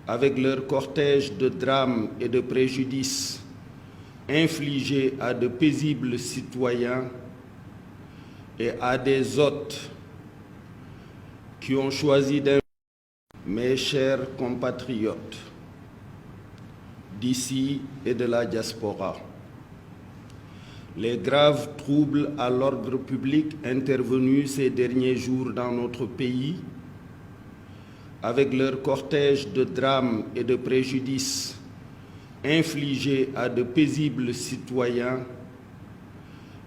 avec leur cortège de drames et de préjudices infligés à de paisibles citoyens et à des hôtes qui ont choisi d'investir, mes chers compatriotes d'ici et de la diaspora, les graves troubles à l'ordre public intervenus ces derniers jours dans notre pays, avec leur cortège de drames et de préjudices infligés à de paisibles citoyens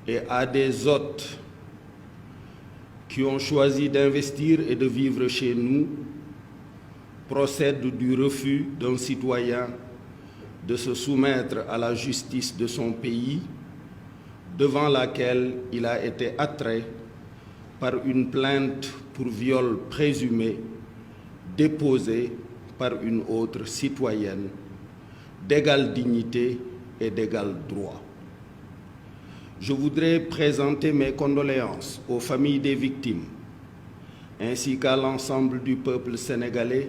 et à des hôtes qui ont choisi d'investir et de vivre chez nous, procèdent du refus d'un citoyen de se soumettre à la justice de son pays, devant laquelle il a été attrait par une plainte pour viol présumé déposée par une autre citoyenne d'égale dignité et d'égal droit. Je voudrais présenter mes condoléances aux familles des victimes ainsi qu'à l'ensemble du peuple sénégalais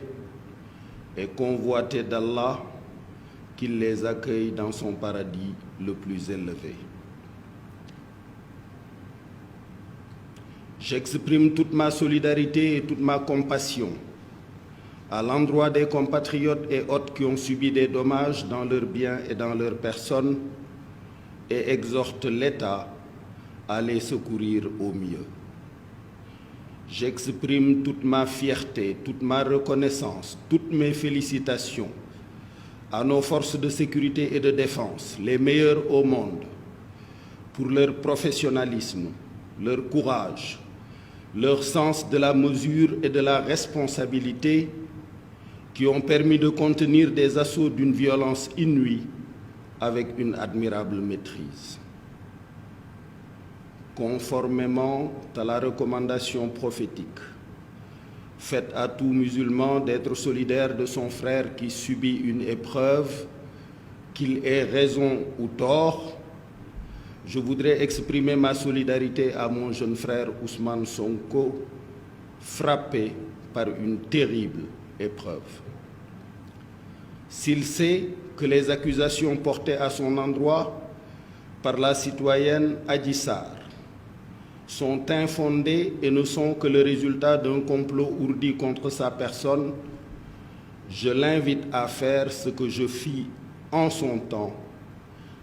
et convoiter d'Allah qu'il les accueille dans son paradis le plus élevé. J'exprime toute ma solidarité et toute ma compassion à l'endroit des compatriotes et hôtes qui ont subi des dommages dans leurs biens et dans leurs personnes et exhorte l'État à les secourir au mieux. J'exprime toute ma fierté, toute ma reconnaissance, toutes mes félicitations à nos forces de sécurité et de défense, les meilleures au monde, pour leur professionnalisme, leur courage, leur sens de la mesure et de la responsabilité qui ont permis de contenir des assauts d'une violence inouïe avec une admirable maîtrise. Conformément à la recommandation prophétique faite à tout musulman d'être solidaire de son frère qui subit une épreuve, qu'il ait raison ou tort, je voudrais exprimer ma solidarité à mon jeune frère Ousmane Sonko, frappé par une terrible épreuve. S'il sait que les accusations portées à son endroit par la citoyenne Adji Sarr sont infondées et ne sont que le résultat d'un complot ourdi contre sa personne, je l'invite à faire ce que je fis en son temps,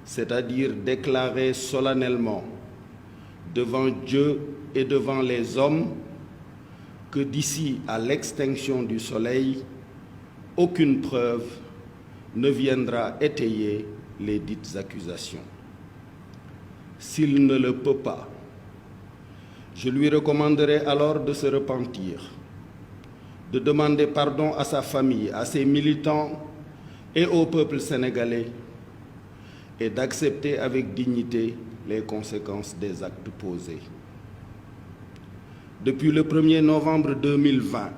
c'est-à-dire déclarer solennellement devant Dieu et devant les hommes que d'ici à l'extinction du soleil, aucune preuve ne viendra étayer les dites accusations. S'il ne le peut pas, je lui recommanderai alors de se repentir, de demander pardon à sa famille, à ses militants et au peuple sénégalais et d'accepter avec dignité les conséquences des actes posés. Depuis le 1er novembre 2020,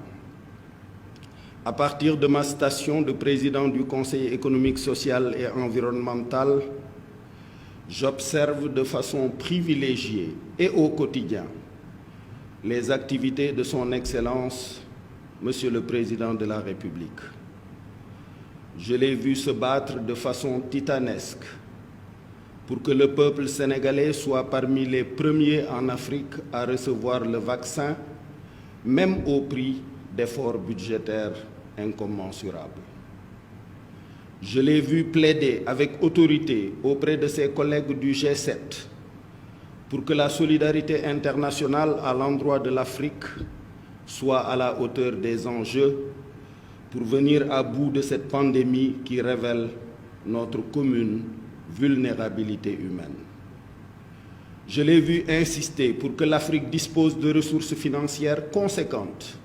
à partir de ma station de président du Conseil économique, social et environnemental, j'observe de façon privilégiée et au quotidien les activités de son Excellence, Monsieur le Président de la République. Je l'ai vu se battre de façon titanesque pour que le peuple sénégalais soit parmi les premiers en Afrique à recevoir le vaccin, même au prix d'efforts budgétaires incommensurables. Je l'ai vu plaider avec autorité auprès de ses collègues du G7 pour que la solidarité internationale à l'endroit de l'Afrique soit à la hauteur des enjeux pour venir à bout de cette pandémie qui révèle notre commune vulnérabilité humaine. Je l'ai vu insister pour que l'Afrique dispose de ressources financières conséquentes,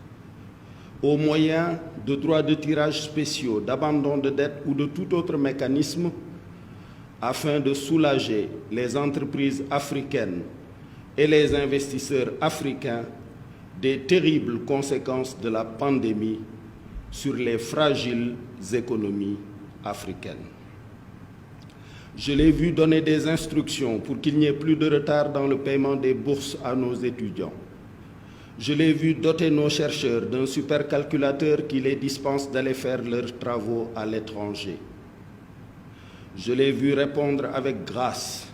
au moyen de droits de tirage spéciaux, d'abandon de dettes ou de tout autre mécanisme, afin de soulager les entreprises africaines et les investisseurs africains des terribles conséquences de la pandémie sur les fragiles économies africaines. Je l'ai vu donner des instructions pour qu'il n'y ait plus de retard dans le paiement des bourses à nos étudiants, Je l'ai vu doter nos chercheurs d'un supercalculateur qui les dispense d'aller faire leurs travaux à l'étranger. Je l'ai vu répondre avec grâce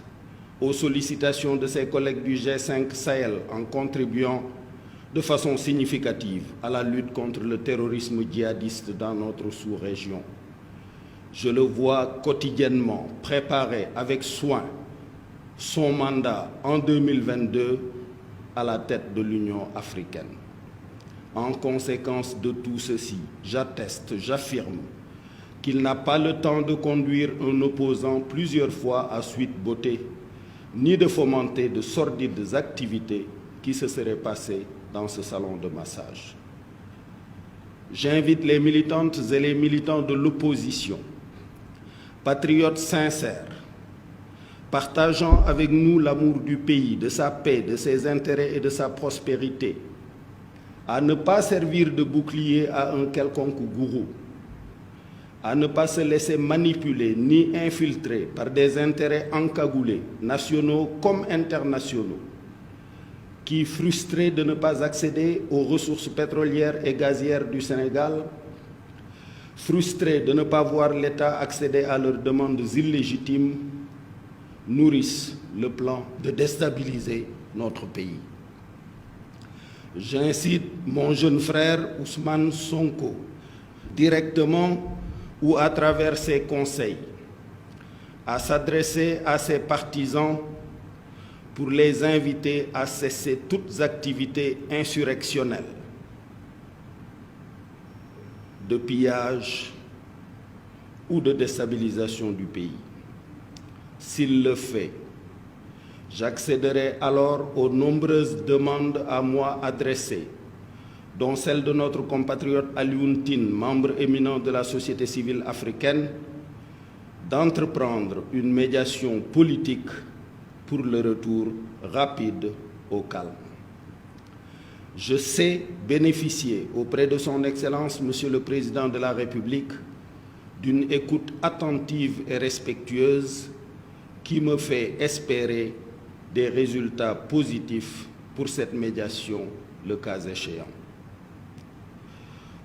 aux sollicitations de ses collègues du G5 Sahel en contribuant de façon significative à la lutte contre le terrorisme djihadiste dans notre sous-région. Je le vois quotidiennement préparer avec soin son mandat en 2022 à la tête de l'Union africaine. En conséquence de tout ceci, j'atteste, j'affirme qu'il n'a pas le temps de conduire un opposant plusieurs fois à Sweet Beauté, ni de fomenter de sordides activités qui se seraient passées dans ce salon de massage. J'invite les militantes et les militants de l'opposition, patriotes sincères, partageant avec nous l'amour du pays, de sa paix, de ses intérêts et de sa prospérité, à ne pas servir de bouclier à un quelconque gourou, à ne pas se laisser manipuler ni infiltrer par des intérêts encagoulés, nationaux comme internationaux, qui, frustrés de ne pas accéder aux ressources pétrolières et gazières du Sénégal, frustrés de ne pas voir l'État accéder à leurs demandes illégitimes, nourrissent le plan de déstabiliser notre pays. J'incite mon jeune frère Ousmane Sonko, directement ou à travers ses conseils, à s'adresser à ses partisans pour les inviter à cesser toutes activités insurrectionnelles, de pillage ou de déstabilisation du pays. S'il le fait, j'accéderai alors aux nombreuses demandes à moi adressées, dont celle de notre compatriote Alioune Tine, membre éminent de la société civile africaine, d'entreprendre une médiation politique pour le retour rapide au calme. Je sais bénéficier auprès de son Excellence, Monsieur le Président de la République, d'une écoute attentive et respectueuse qui me fait espérer des résultats positifs pour cette médiation, le cas échéant.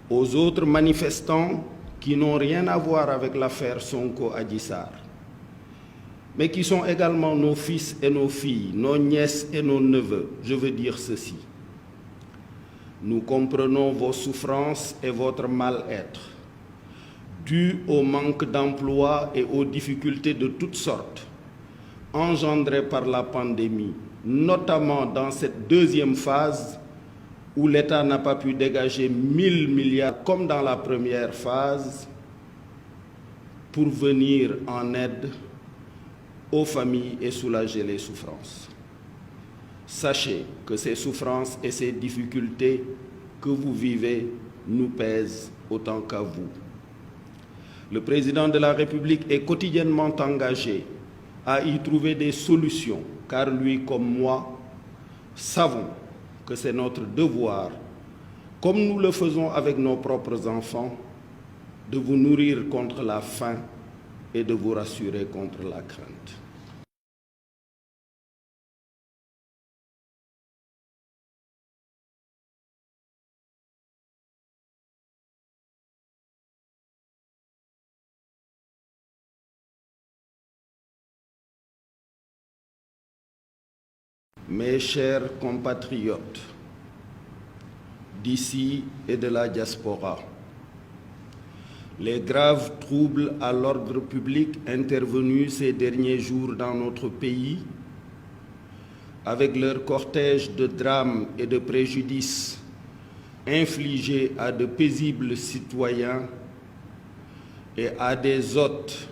Aux autres manifestants qui n'ont rien à voir avec l'affaire Sonko Adji Sarr, mais qui sont également nos fils et nos filles, nos nièces et nos neveux, je veux dire ceci. Nous comprenons vos souffrances et votre mal-être, dus au manque d'emploi et aux difficultés de toutes sortes engendrées par la pandémie, notamment dans cette deuxième phase où l'État n'a pas pu dégager 1000 milliards comme dans la première phase pour venir en aide aux familles et soulager les souffrances. Sachez que ces souffrances et ces difficultés que vous vivez nous pèsent autant qu'à vous. Le président de la République est quotidiennement engagé à y trouver des solutions, car lui comme moi savons que c'est notre devoir, comme nous le faisons avec nos propres enfants, de vous nourrir contre la faim et de vous rassurer contre la crainte. Mes chers compatriotes d'ici et de la diaspora, les graves troubles à l'ordre public intervenus ces derniers jours dans notre pays, avec leur cortège de drames et de préjudices infligés à de paisibles citoyens et à des hôtes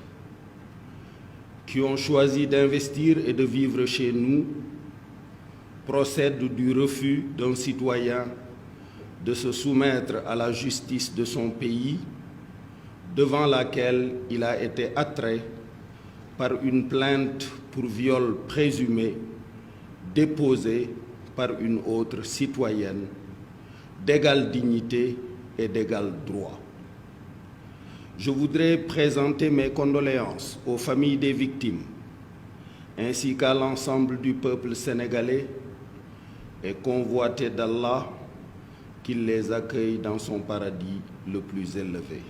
qui ont choisi d'investir et de vivre chez nous, procède du refus d'un citoyen de se soumettre à la justice de son pays, devant laquelle il a été attrait par une plainte pour viol présumé déposée par une autre citoyenne d'égale dignité et d'égal droit. Je voudrais présenter mes condoléances aux familles des victimes, ainsi qu'à l'ensemble du peuple sénégalais, et convoiter d'Allah qu'il les accueille dans son paradis le plus élevé.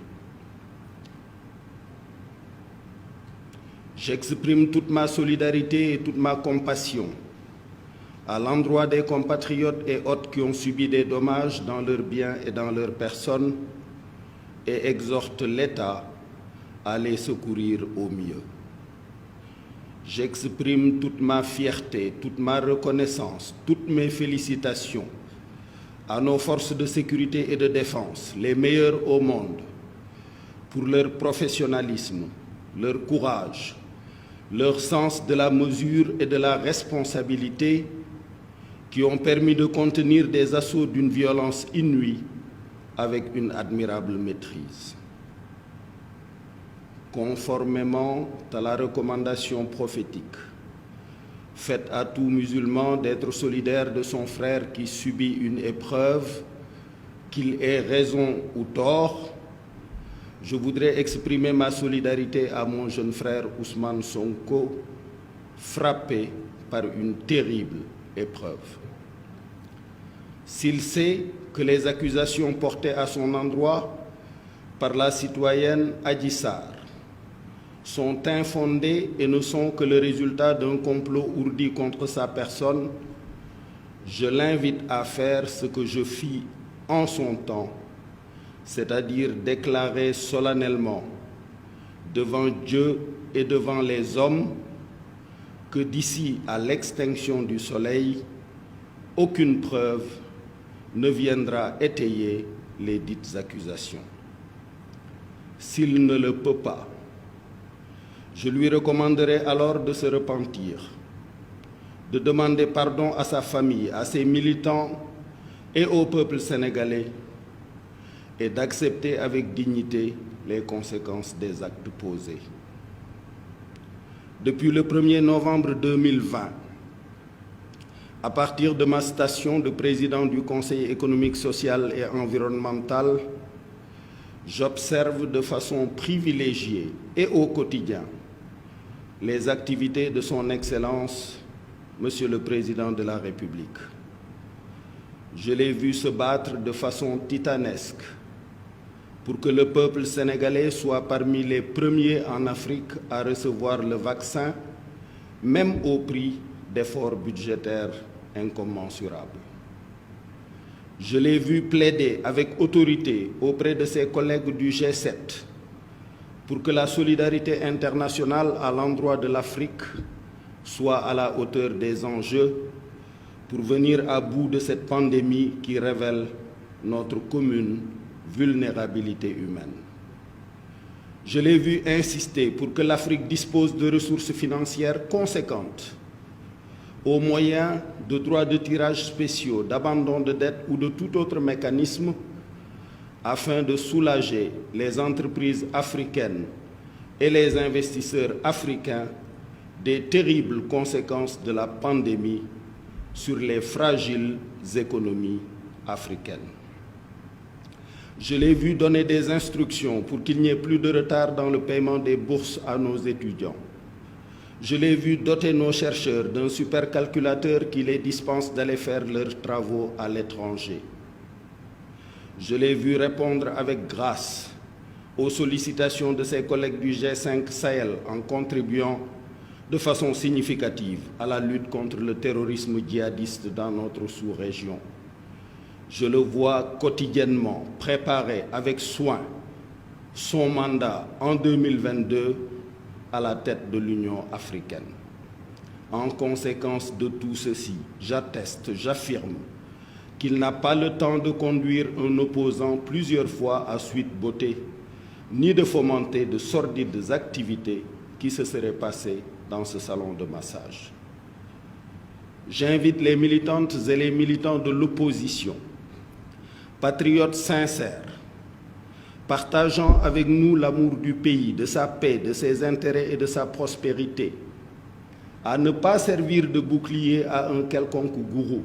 J'exprime toute ma solidarité et toute ma compassion à l'endroit des compatriotes et hôtes qui ont subi des dommages dans leurs biens et dans leur personne et exhorte l'État à les secourir au mieux. J'exprime toute ma fierté, toute ma reconnaissance, toutes mes félicitations à nos forces de sécurité et de défense, les meilleures au monde, pour leur professionnalisme, leur courage, leur sens de la mesure et de la responsabilité qui ont permis de contenir des assauts d'une violence inouïe avec une admirable maîtrise. Conformément à la recommandation prophétique faite à tout musulman d'être solidaire de son frère qui subit une épreuve, qu'il ait raison ou tort, je voudrais exprimer ma solidarité à mon jeune frère Ousmane Sonko, frappé par une terrible épreuve. S'il sait que les accusations portées à son endroit par la citoyenne Adji Sarr sont infondées et ne sont que le résultat d'un complot ourdi contre sa personne, je l'invite à faire ce que je fis en son temps, c'est-à-dire déclarer solennellement devant Dieu et devant les hommes que d'ici à l'extinction du soleil, aucune preuve ne viendra étayer les dites accusations. S'il ne le peut pas, je lui recommanderai alors de se repentir, de demander pardon à sa famille, à ses militants et au peuple sénégalais et d'accepter avec dignité les conséquences des actes posés. Depuis le 1er novembre 2020, à partir de ma station de président du Conseil économique, social et environnemental, j'observe de façon privilégiée et au quotidien les activités de son Excellence, Monsieur le Président de la République. Je l'ai vu se battre de façon titanesque pour que le peuple sénégalais soit parmi les premiers en Afrique à recevoir le vaccin, même au prix d'efforts budgétaires incommensurables. Je l'ai vu plaider avec autorité auprès de ses collègues du G7 pour que la solidarité internationale à l'endroit de l'Afrique soit à la hauteur des enjeux pour venir à bout de cette pandémie qui révèle notre commune vulnérabilité humaine. Je l'ai vu insister pour que l'Afrique dispose de ressources financières conséquentes au moyen de droits de tirage spéciaux, d'abandon de dette ou de tout autre mécanisme afin de soulager les entreprises africaines et les investisseurs africains des terribles conséquences de la pandémie sur les fragiles économies africaines. Je l'ai vu donner des instructions pour qu'il n'y ait plus de retard dans le paiement des bourses à nos étudiants. Je l'ai vu doter nos chercheurs d'un supercalculateur qui les dispense d'aller faire leurs travaux à l'étranger. Je l'ai vu répondre avec grâce aux sollicitations de ses collègues du G5 Sahel en contribuant de façon significative à la lutte contre le terrorisme djihadiste dans notre sous-région. Je le vois quotidiennement préparer avec soin son mandat en 2022 à la tête de l'Union africaine. En conséquence de tout ceci, j'atteste, j'affirme qu'il n'a pas le temps de conduire un opposant plusieurs fois à suite beauté, ni de fomenter de sordides activités qui se seraient passées dans ce salon de massage. J'invite les militantes et les militants de l'opposition, patriotes sincères, partageant avec nous l'amour du pays, de sa paix, de ses intérêts et de sa prospérité, à ne pas servir de bouclier à un quelconque gourou,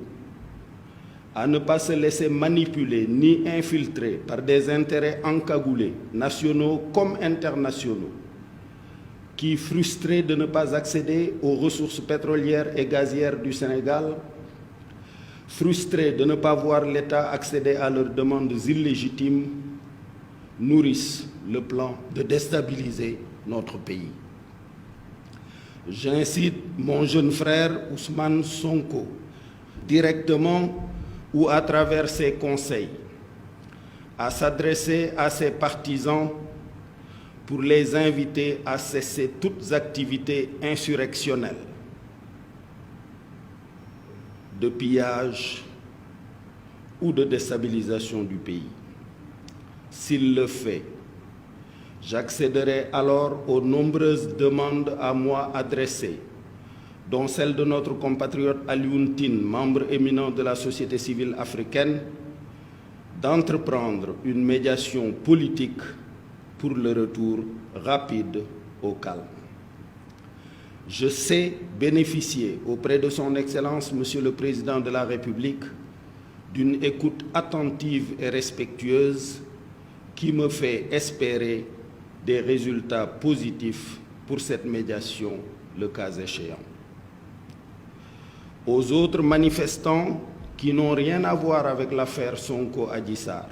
à ne pas se laisser manipuler ni infiltrer par des intérêts encagoulés, nationaux comme internationaux, qui, frustrés de ne pas accéder aux ressources pétrolières et gazières du Sénégal, frustrés de ne pas voir l'État accéder à leurs demandes illégitimes, nourrissent le plan de déstabiliser notre pays. J'incite mon jeune frère Ousmane Sonko, directement ou à travers ses conseils, à s'adresser à ses partisans pour les inviter à cesser toutes activités insurrectionnelles, de pillage ou de déstabilisation du pays. S'il le fait, j'accéderai alors aux nombreuses demandes à moi adressées, dont celle de notre compatriote Alioune Tine, membre éminent de la société civile africaine, d'entreprendre une médiation politique pour le retour rapide au calme. Je sais bénéficier auprès de son Excellence, Monsieur le Président de la République, d'une écoute attentive et respectueuse qui me fait espérer des résultats positifs pour cette médiation, le cas échéant. Aux autres manifestants qui n'ont rien à voir avec l'affaire Sonko-Adji Sarr,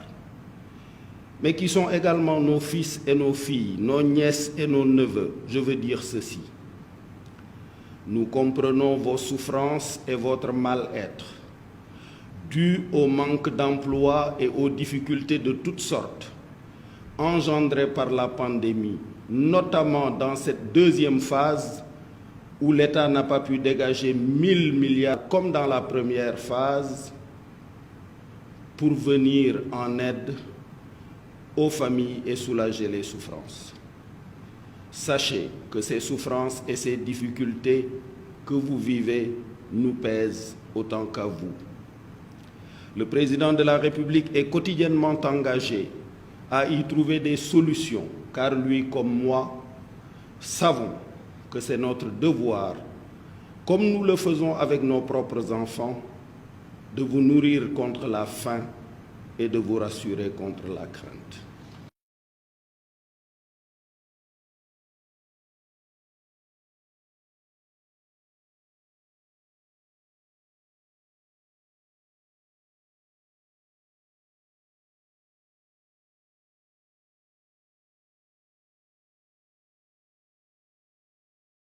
mais qui sont également nos fils et nos filles, nos nièces et nos neveux, je veux dire ceci. Nous comprenons vos souffrances et votre mal-être, dû au manque d'emploi et aux difficultés de toutes sortes engendrées par la pandémie, notamment dans cette deuxième phase où l'État n'a pas pu dégager 1000 milliards comme dans la première phase pour venir en aide aux familles et soulager les souffrances. Sachez que ces souffrances et ces difficultés que vous vivez nous pèsent autant qu'à vous. Le président de la République est quotidiennement engagé à y trouver des solutions, car lui comme moi savons que c'est notre devoir, comme nous le faisons avec nos propres enfants, de vous nourrir contre la faim et de vous rassurer contre la crainte.